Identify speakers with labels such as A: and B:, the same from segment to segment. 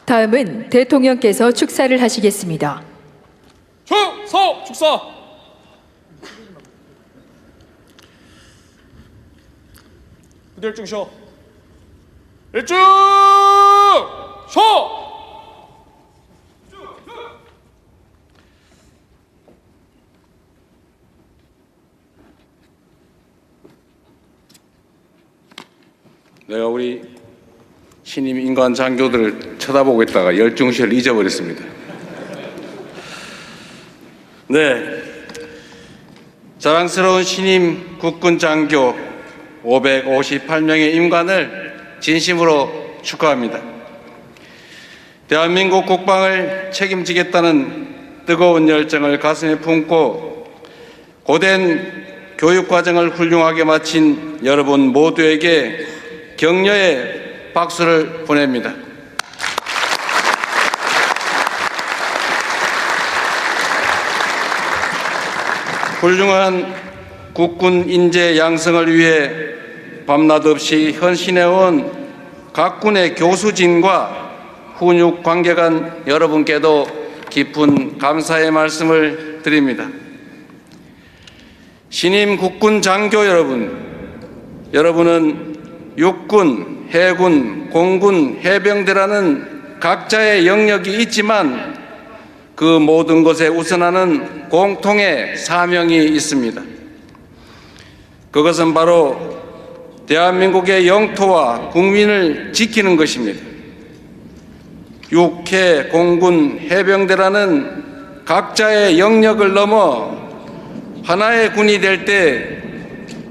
A: 다음은 대통령께서 축사를 하시겠습니다.
B: 축사. 일중 쉬어. 일중 쉬어.
C: 내가 우리 신임 인간 장교들을 쳐다보고 있다가 열중시를 잊어버렸습니다. 네, 자랑스러운 신임 국군 장교 558명의 임관을 진심으로 축하합니다. 대한민국 국방을 책임지겠다는 뜨거운 열정을 가슴에 품고 고된 교육과정을 훌륭하게 마친 여러분 모두에게 격려의 박수를 보냅니다. 훌륭한 국군 인재 양성을 위해 밤낮 없이 헌신해온 각 군의 교수진과 훈육 관계관 여러분께도 깊은 감사의 말씀을 드립니다. 신임 국군 장교 여러분은 육군, 해군, 공군, 해병대라는 각자의 영역이 있지만 그 모든 것에 우선하는 공통의 사명이 있습니다. 그것은 바로 대한민국의 영토와 국민을 지키는 것입니다. 육해, 공군, 해병대라는 각자의 영역을 넘어 하나의 군이 될 때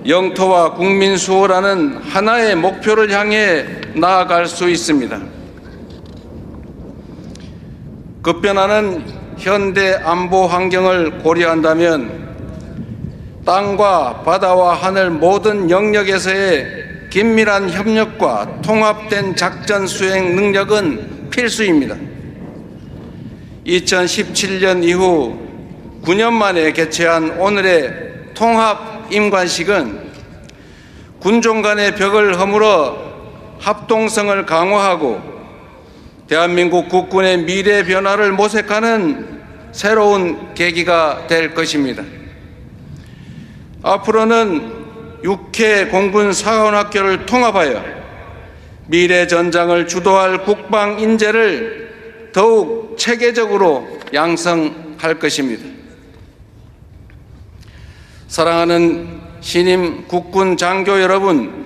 C: 영토와 국민 수호라는 하나의 목표를 향해 나아갈 수 있습니다. 급변하는 현대 안보 환경을 고려한다면 땅과 바다와 하늘 모든 영역에서의 긴밀한 협력과 통합된 작전 수행 능력은 필수입니다. 2017년 이후 9년 만에 개최한 오늘의 통합 임관식은 군종 간의 벽을 허물어 합동성을 강화하고 대한민국 국군의 미래 변화를 모색하는 새로운 계기가 될 것입니다. 앞으로는 육해 공군 사관학교를 통합하여 미래 전장을 주도할 국방 인재를 더욱 체계적으로 양성할 것입니다. 사랑하는 신임 국군 장교 여러분,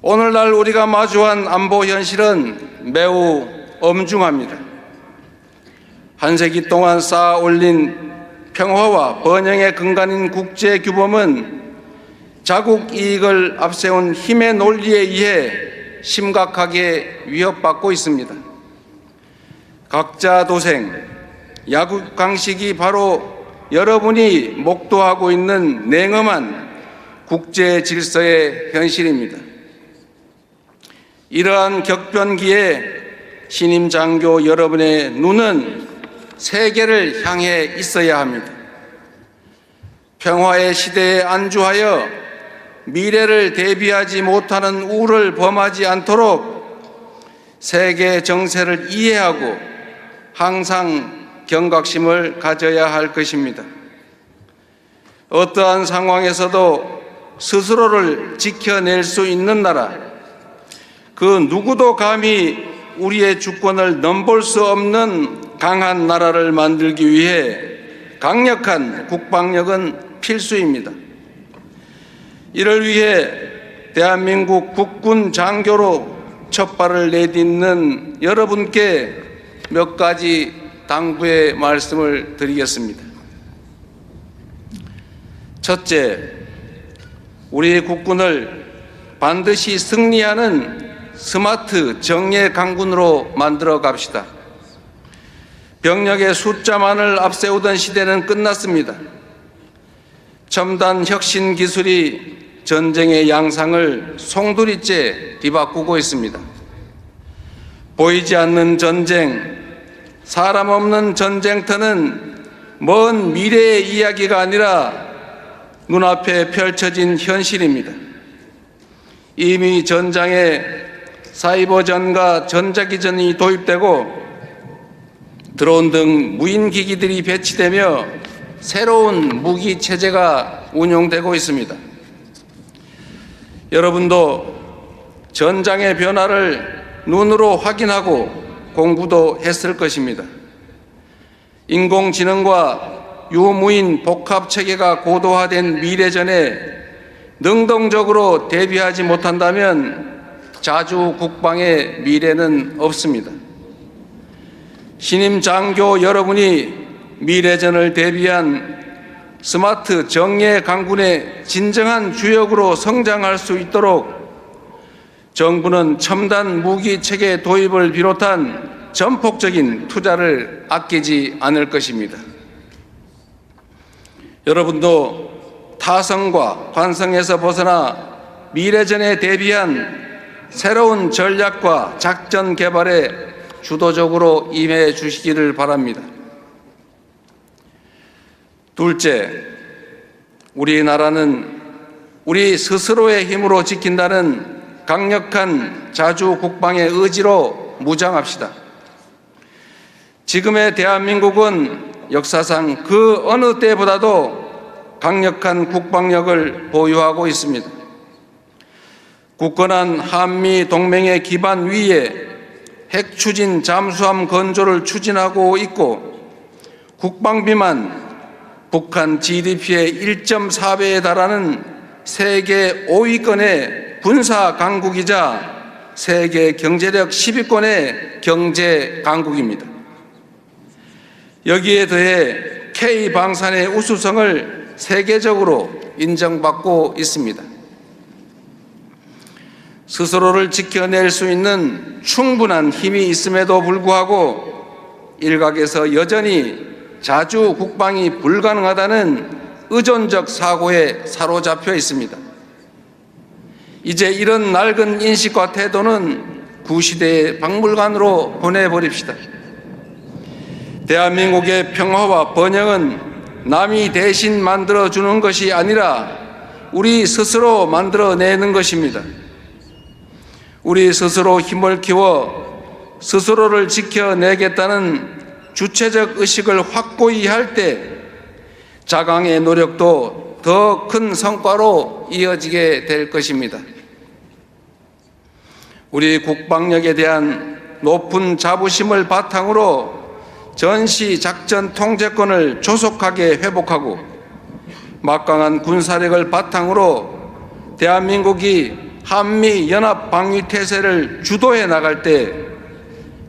C: 오늘날 우리가 마주한 안보 현실은 매우 엄중합니다. 한 세기 동안 쌓아 올린 평화와 번영의 근간인 국제 규범은 자국 이익을 앞세운 힘의 논리에 의해 심각하게 위협받고 있습니다. 각자 도생, 야국 강식이 바로 여러분이 목도하고 있는 냉엄한 국제 질서의 현실입니다. 이러한 격변기에 신임 장교 여러분의 눈은 세계를 향해 있어야 합니다. 평화의 시대에 안주하여 미래를 대비하지 못하는 우를 범하지 않도록 세계 정세를 이해하고 항상 경각심을 가져야 할 것입니다. 어떠한 상황에서도 스스로를 지켜낼 수 있는 나라, 그 누구도 감히 우리의 주권을 넘볼 수 없는 강한 나라를 만들기 위해 강력한 국방력은 필수입니다. 이를 위해 대한민국 국군 장교로 첫 발을 내딛는 여러분께 몇 가지 당부의 말씀을 드리겠습니다. 첫째, 우리 국군을 반드시 승리하는 스마트 정예 강군으로 만들어 갑시다. 병력의 숫자만을 앞세우던 시대는 끝났습니다. 첨단 혁신 기술이 전쟁의 양상을 송두리째 뒤바꾸고 있습니다. 보이지 않는 전쟁, 사람 없는 전쟁터는 먼 미래의 이야기가 아니라 눈앞에 펼쳐진 현실입니다. 이미 전장에 사이버전과 전자기전이 도입되고 드론 등 무인기기들이 배치되며 새로운 무기 체제가 운용되고 있습니다. 여러분도 전장의 변화를 눈으로 확인하고 공부도 했을 것입니다. 인공지능과 유무인 복합체계가 고도화된 미래전에 능동적으로 대비하지 못한다면 자주 국방의 미래는 없습니다. 신임 장교 여러분이 미래전을 대비한 스마트 정예 강군의 진정한 주역으로 성장할 수 있도록 정부는 첨단 무기 체계 도입을 비롯한 전폭적인 투자를 아끼지 않을 것입니다. 여러분도 타성과 관성에서 벗어나 미래전에 대비한 새로운 전략과 작전 개발에 주도적으로 임해 주시기를 바랍니다. 둘째, 우리나라는 우리 스스로의 힘으로 지킨다는 강력한 자주 국방의 의지로 무장합시다. 지금의 대한민국은 역사상 그 어느 때보다도 강력한 국방력을 보유하고 있습니다. 굳건한 한미 동맹의 기반 위에 핵 추진 잠수함 건조를 추진하고 있고 국방비만 북한 GDP의 1.4배에 달하는 세계 5위권의 군사 강국이자 세계 경제력 10위권의 경제 강국입니다. 여기에 더해 K방산의 우수성을 세계적으로 인정받고 있습니다. 스스로를 지켜낼 수 있는 충분한 힘이 있음에도 불구하고 일각에서 여전히 자주 국방이 불가능하다는 의존적 사고에 사로잡혀 있습니다. 이제 이런 낡은 인식과 태도는 구시대의 박물관으로 보내버립시다. 대한민국의 평화와 번영은 남이 대신 만들어주는 것이 아니라 우리 스스로 만들어내는 것입니다. 우리 스스로 힘을 키워 스스로를 지켜내겠다는 주체적 의식을 확고히 할 때 자강의 노력도 더 큰 성과로 이어지게 될 것입니다. 우리 국방력에 대한 높은 자부심을 바탕으로 전시 작전 통제권을 조속하게 회복하고 막강한 군사력을 바탕으로 대한민국이 한미 연합 방위 태세를 주도해 나갈 때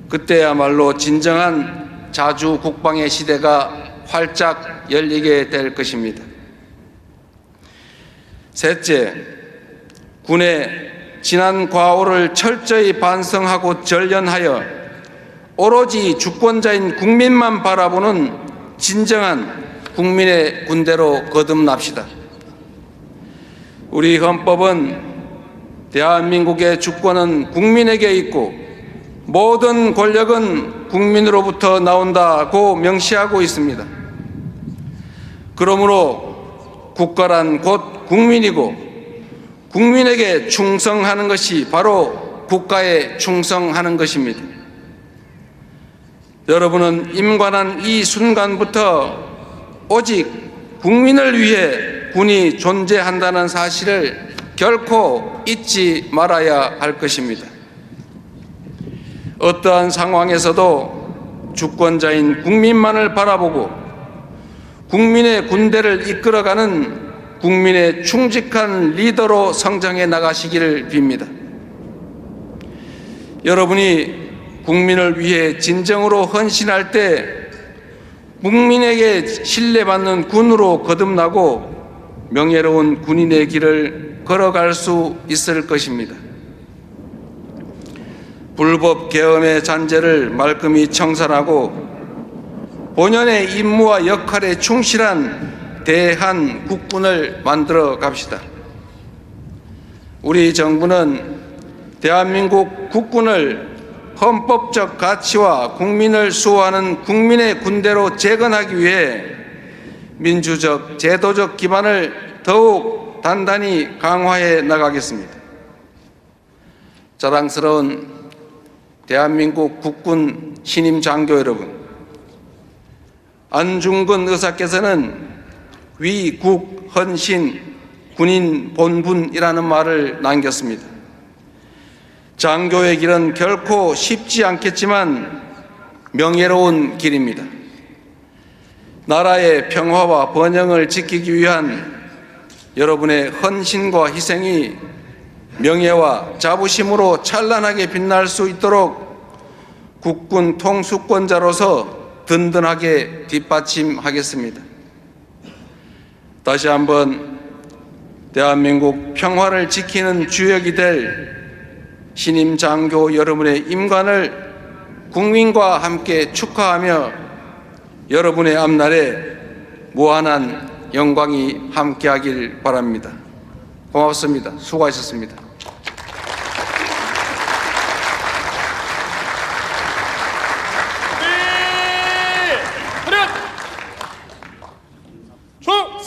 C: 그때야말로 진정한 자주 국방의 시대가 활짝 열리게 될 것입니다. 셋째, 군의 지난 과오를 철저히 반성하고 전련하여 오로지 주권자인 국민만 바라보는 진정한 국민의 군대로 거듭납시다. 우리 헌법은 대한민국의 주권은 국민에게 있고 모든 권력은 국민으로부터 나온다고 명시하고 있습니다. 그러므로 국가란 곧 국민이고 국민에게 충성하는 것이 바로 국가에 충성하는 것입니다. 여러분은 임관한 이 순간부터 오직 국민을 위해 군이 존재한다는 사실을 결코 잊지 말아야 할 것입니다. 어떠한 상황에서도 주권자인 국민만을 바라보고 국민의 군대를 이끌어가는 국민의 충직한 리더로 성장해 나가시기를 빕니다. 여러분이 국민을 위해 진정으로 헌신할 때 국민에게 신뢰받는 군으로 거듭나고 명예로운 군인의 길을 걸어갈 수 있을 것입니다. 불법 계엄의 잔재를 말끔히 청산하고 본연의 임무와 역할에 충실한 대한 국군을 만들어 갑시다. 우리 정부는 대한민국 국군을 헌법적 가치와 국민을 수호하는 국민의 군대로 재건하기 위해 민주적, 제도적 기반을 더욱 단단히 강화해 나가겠습니다. 자랑스러운 대한민국 국군 신임 장교 여러분, 안중근 의사께서는 위국 헌신 군인 본분이라는 말을 남겼습니다. 장교의 길은 결코 쉽지 않겠지만 명예로운 길입니다. 나라의 평화와 번영을 지키기 위한 여러분의 헌신과 희생이 명예와 자부심으로 찬란하게 빛날 수 있도록 국군 통수권자로서 든든하게 뒷받침하겠습니다. 다시 한번 대한민국 평화를 지키는 주역이 될 신임 장교 여러분의 임관을 국민과 함께 축하하며 여러분의 앞날에 무한한 영광이 함께하길 바랍니다. 고맙습니다. 수고하셨습니다.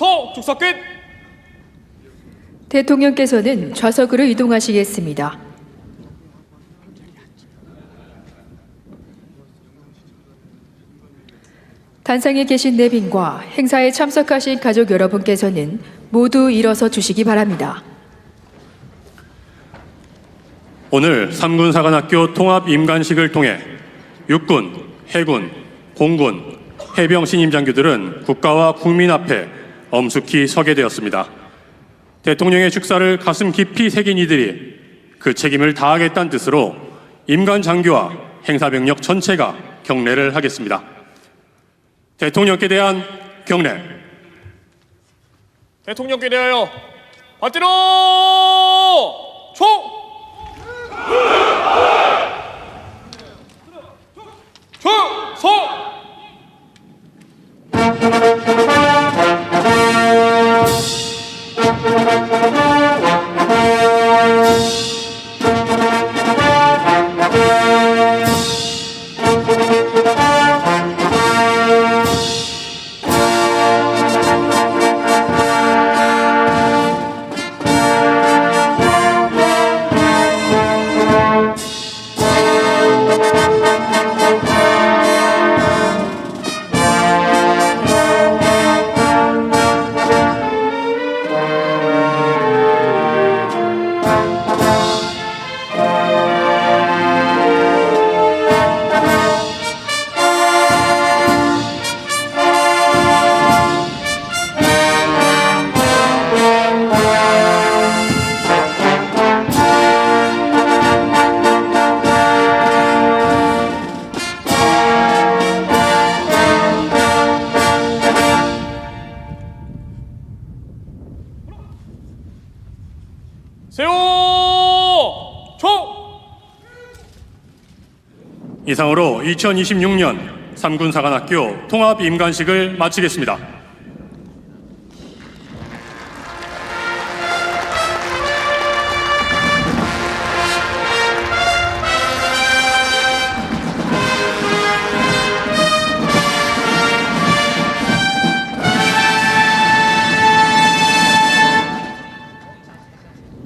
B: 충성 축사 끝.
A: 대통령께서는 좌석으로 이동하시겠습니다. 단상에 계신 내빈과 행사에 참석하신 가족 여러분께서는 모두 일어서 주시기 바랍니다.
D: 오늘 삼군사관학교 통합임관식을 통해 육군, 해군, 공군, 해병 신임 장교들은 국가와 국민 앞에 엄숙히 서게 되었습니다. 대통령의 축사를 가슴 깊이 새긴 이들이 그 책임을 다하겠다는 뜻으로 임관 장교와 행사병력 전체가 경례를 하겠습니다. 대통령께 대한 경례.
B: 대통령께 대하여 받들어 총. 충성. 세워 총.
D: 이상으로 2026년 삼군사관학교 통합임관식을 마치겠습니다.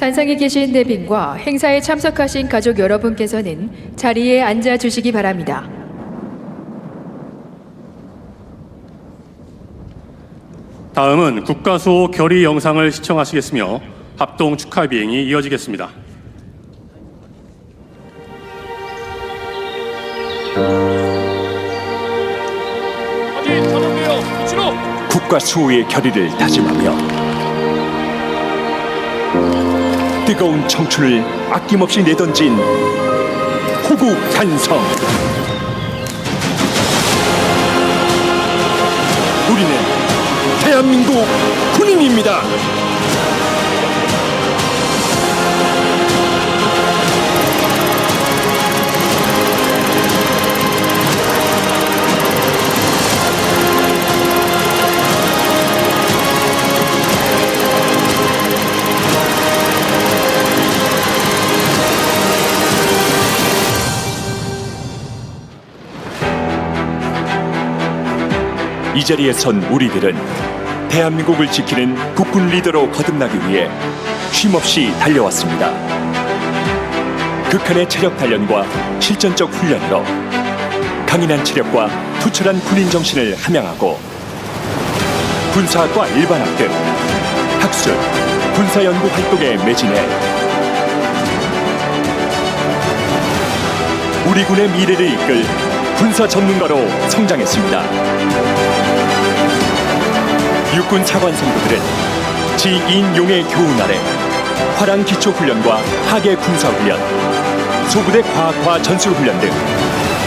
A: 단상에 계신 내빈과 행사에 참석하신 가족 여러분께서는 자리에 앉아 주시기 바랍니다.
D: 다음은 국가수호 결의 영상을 시청하시겠으며 합동 축하 비행이 이어지겠습니다.
B: 아직 단원되어 위치로.
E: 국가 수호의 결의를 다짐하며 뜨거운 청춘을 아낌없이 내던진 호국 간성. 우리는 대한민국 군인입니다. 이 자리에 선 우리들은 대한민국을 지키는 국군 리더로 거듭나기 위해 쉼없이 달려왔습니다. 극한의 체력 단련과 실전적 훈련으로 강인한 체력과 투철한 군인 정신을 함양하고 군사학과 일반학 등 학술, 군사연구 활동에 매진해 우리 군의 미래를 이끌 군사 전문가로 성장했습니다. 육군 사관 생도들은 지2인용의 교훈 아래 화랑 기초훈련과 하계 군사훈련, 소부대 과학화 전술훈련 등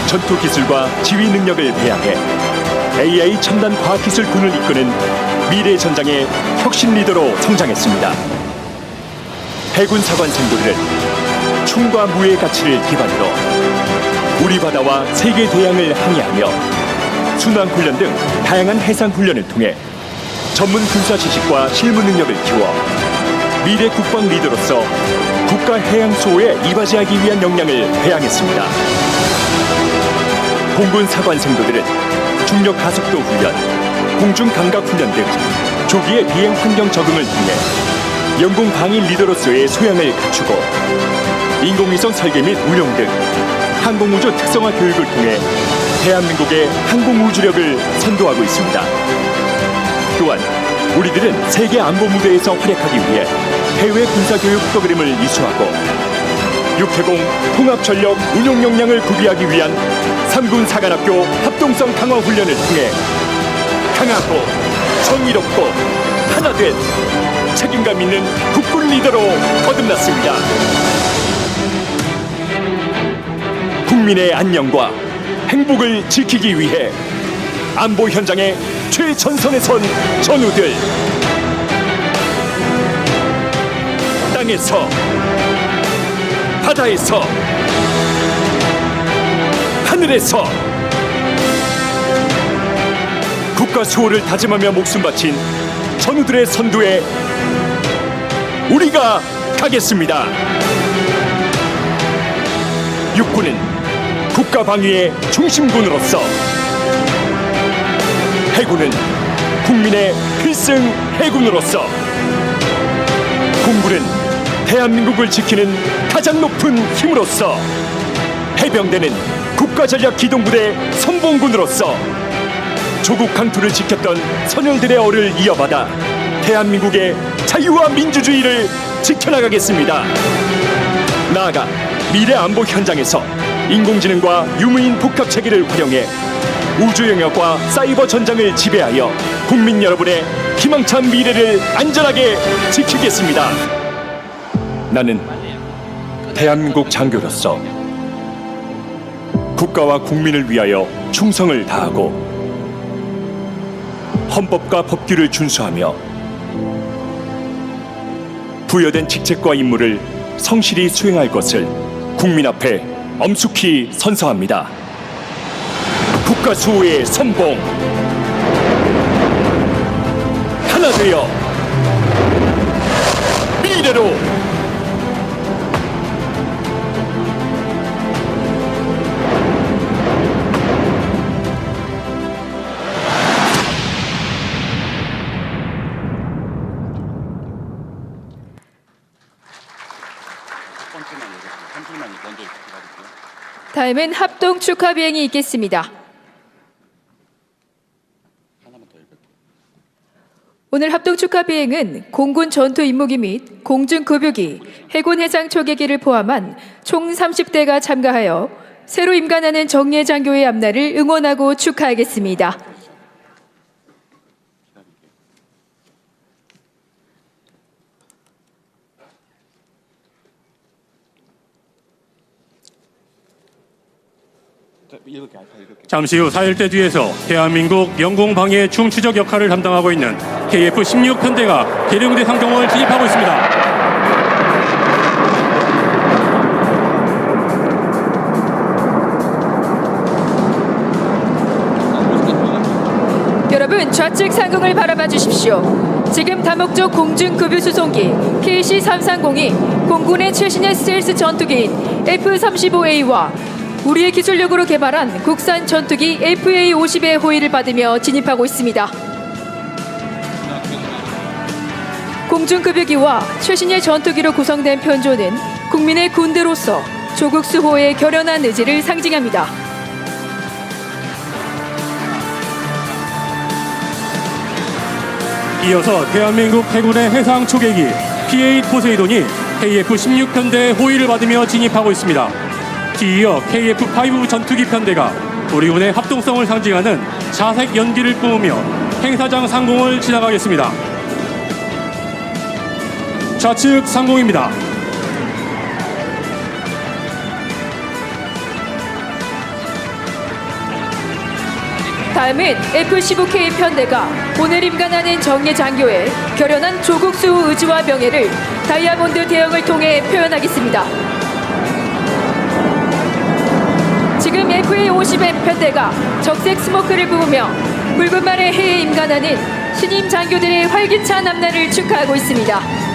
E: 전투기술과 지휘 능력을 배양해 AI 첨단 과학기술군을 이끄는 미래 전장의 혁신 리더로 성장했습니다. 해군 사관 생도들은 충과 무의 가치를 기반으로 우리 바다와 세계 대양을 항해하며 순항훈련 등 다양한 해상훈련을 통해 전문 군사 지식과 실무 능력을 키워 미래 국방 리더로서 국가 해양 수호에 이바지하기 위한 역량을 배양했습니다. 공군 사관 생도들은 중력 가속도 훈련, 공중 감각 훈련 등 조기의 비행 환경 적응을 통해 영공 방위 리더로서의 소양을 갖추고 인공위성 설계 및 운용 등 항공우주 특성화 교육을 통해 대한민국의 항공우주력을 선도하고 있습니다. 또한 우리들은 세계 안보 무대에서 활약하기 위해 해외 군사교육 프로그램을 이수하고 육해공 통합전력 운용 역량을 구비하기 위한 3군 사관학교 합동성 강화 훈련을 통해 강하고 정의롭고 하나된 책임감 있는 국군 리더로 거듭났습니다. 국민의 안녕과 행복을 지키기 위해 안보 현장의 최전선에 선 전우들, 땅에서 바다에서 하늘에서 국가 수호를 다짐하며 목숨 바친 전우들의 선두에 우리가 가겠습니다. 육군은 국가 방위의 중심군으로서, 해군은 국민의 필승 해군으로서, 공군은 대한민국을 지키는 가장 높은 힘으로서, 해병대는 국가전략기동부대 선봉군으로서 조국 강토를 지켰던 선열들의 얼을 이어받아 대한민국의 자유와 민주주의를 지켜나가겠습니다. 나아가 미래 안보 현장에서 인공지능과 유무인 복합 체계를 활용해 우주 영역과 사이버 전장을 지배하여 국민 여러분의 희망찬 미래를 안전하게 지키겠습니다. 나는 대한민국 장교로서 국가와 국민을 위하여 충성을 다하고 헌법과 법규를 준수하며 부여된 직책과 임무를 성실히 수행할 것을 국민 앞에 엄숙히 선서합니다. 국가 수호의 선봉, 하나 되어 미래로.
A: 다음은 합동 축하 비행이 있겠습니다. 오늘 합동 축하 비행은 공군 전투 임무기 및 공중 급유기, 해군 해상 초계기를 포함한 총 30대가 참가하여 새로 임관하는 정예 장교의 앞날을 응원하고 축하하겠습니다.
D: 잠시 후 4.1대 뒤에서 대한민국 영공 방해 중추적 역할을 담당하고 있는 KF-16 편대가 계룡대 상경을 진입하고 있습니다.
A: 여러분, 좌측 상공을 바라봐 주십시오. 지금 다목적 공중급유 수송기 KC-330이 공군의 최신의 스텔스 전투기인 F-35A와 우리의 기술력으로 개발한 국산 전투기 FA-50의 호위를 받으며 진입하고 있습니다. 공중급유기와 최신의 전투기로 구성된 편조는 국민의 군대로서 조국 수호의 결연한 의지를 상징합니다.
D: 이어서 대한민국 해군의 해상 초계기 P-8 포세이돈이 KF-16 편대의 호위를 받으며 진입하고 있습니다. 뒤이어 KF-5 전투기 편대가 우리 군의 합동성을 상징하는 자색 연기를 뿜으며 행사장 상공을 지나가겠습니다. 좌측 상공입니다.
A: 다음은 F-15K 편대가 오늘 임관하는 정예 장교의 결연한 조국 수호 의지와 명예를 다이아몬드 대형을 통해 표현하겠습니다. 지금 FA-50M 편대가 적색 스모크를 뿜으며 붉은 말의 해에 임관하는 신임 장교들의 활기찬 앞날을 축하하고 있습니다.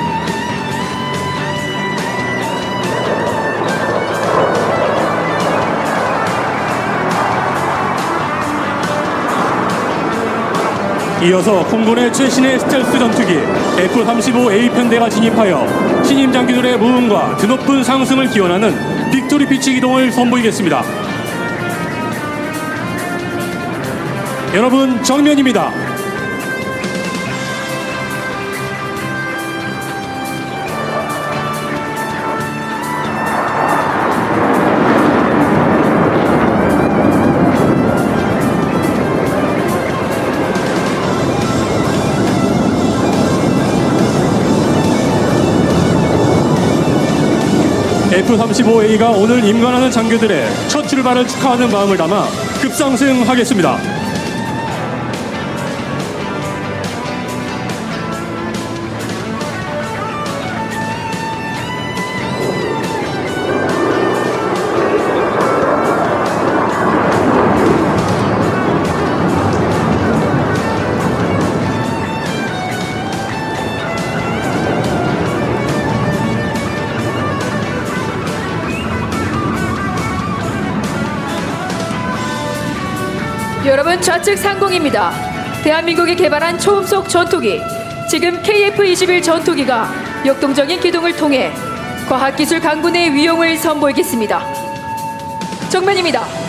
D: 이어서 공군의 최신의 스텔스 전투기 F-35A 편대가 진입하여 신임 장교들의 무음과 드높은 상승을 기원하는 빅토리 피치 기동을 선보이겠습니다. 여러분 정면입니다. F-35A가 오늘 임관하는 장교들의 첫 출발을 축하하는 마음을 담아 급상승하겠습니다.
A: 여러분 좌측 상공입니다. 대한민국이 개발한 초음속 전투기 지금 KF-21 전투기가 역동적인 기동을 통해 과학기술 강군의 위용을 선보이겠습니다. 정면입니다.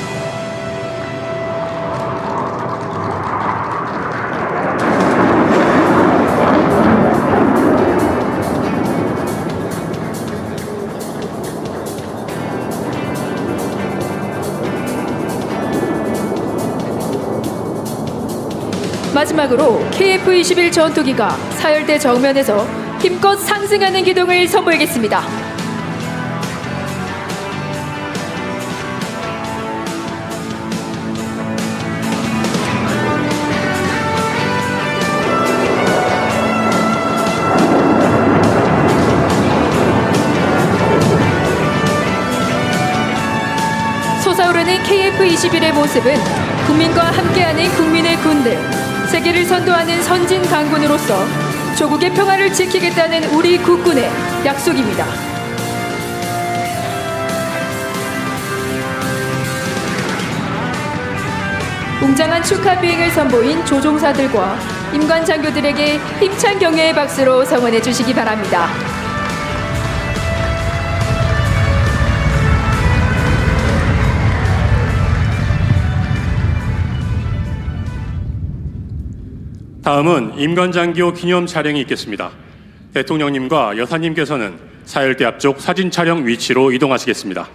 A: 마지막으로 KF-21 전투기가 사열대 정면에서 힘껏 상승하는 기동을 선보이겠습니다. 솟아오르는 KF-21의 모습은 국민과 함께하는 국민의 군대, 세계를 선도하는 선진 강군으로서 조국의 평화를 지키겠다는 우리 국군의 약속입니다. 웅장한 축하 비행을 선보인 조종사들과 임관 장교들에게 힘찬 격려의 박수로 성원해 주시기 바랍니다.
D: 다음은 임관장교 기념 촬영이 있겠습니다. 대통령님과 여사님께서는 사열대 앞쪽 사진 촬영 위치로 이동하시겠습니다.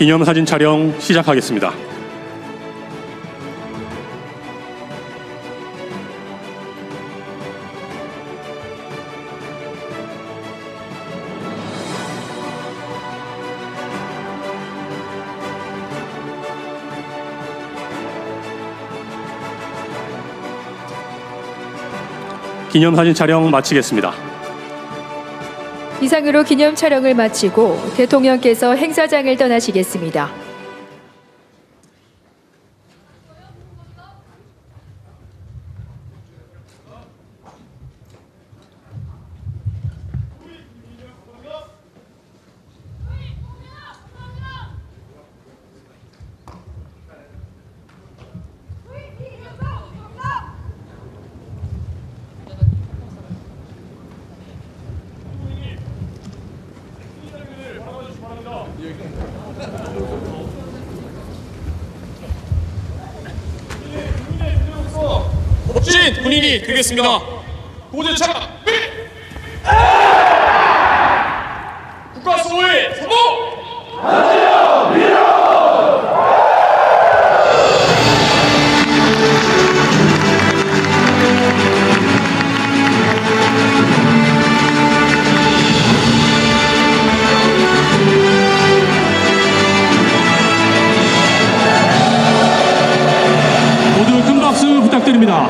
D: 기념사진 촬영 시작하겠습니다. 기념사진 촬영 마치겠습니다.
A: 이상으로 기념 촬영을 마치고 대통령께서 행사장을 떠나시겠습니다.
B: 멋진 군인이 되겠습니다. 고재창 국가수호의 성공!
D: 모두 큰 박수 부탁드립니다.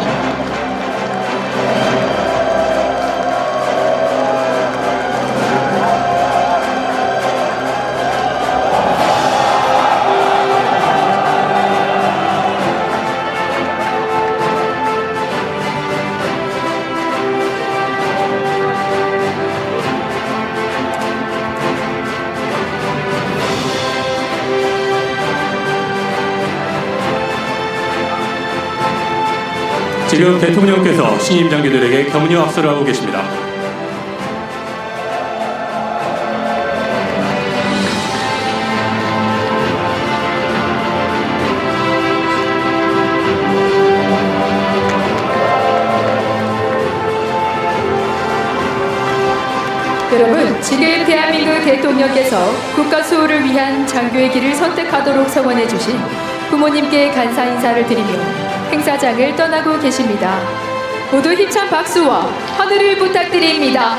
D: 지금 대통령께서 신임 장교들에게 격려 악수를 하고 계십니다.
A: 여러분, 지금 대한민국 대통령께서 국가수호를 위한 장교의 길을 선택하도록 성원해 주신 부모님께 감사 인사를 드리며 행사장을 떠나고 계십니다. 모두 힘찬 박수와 하늘을 부탁드립니다.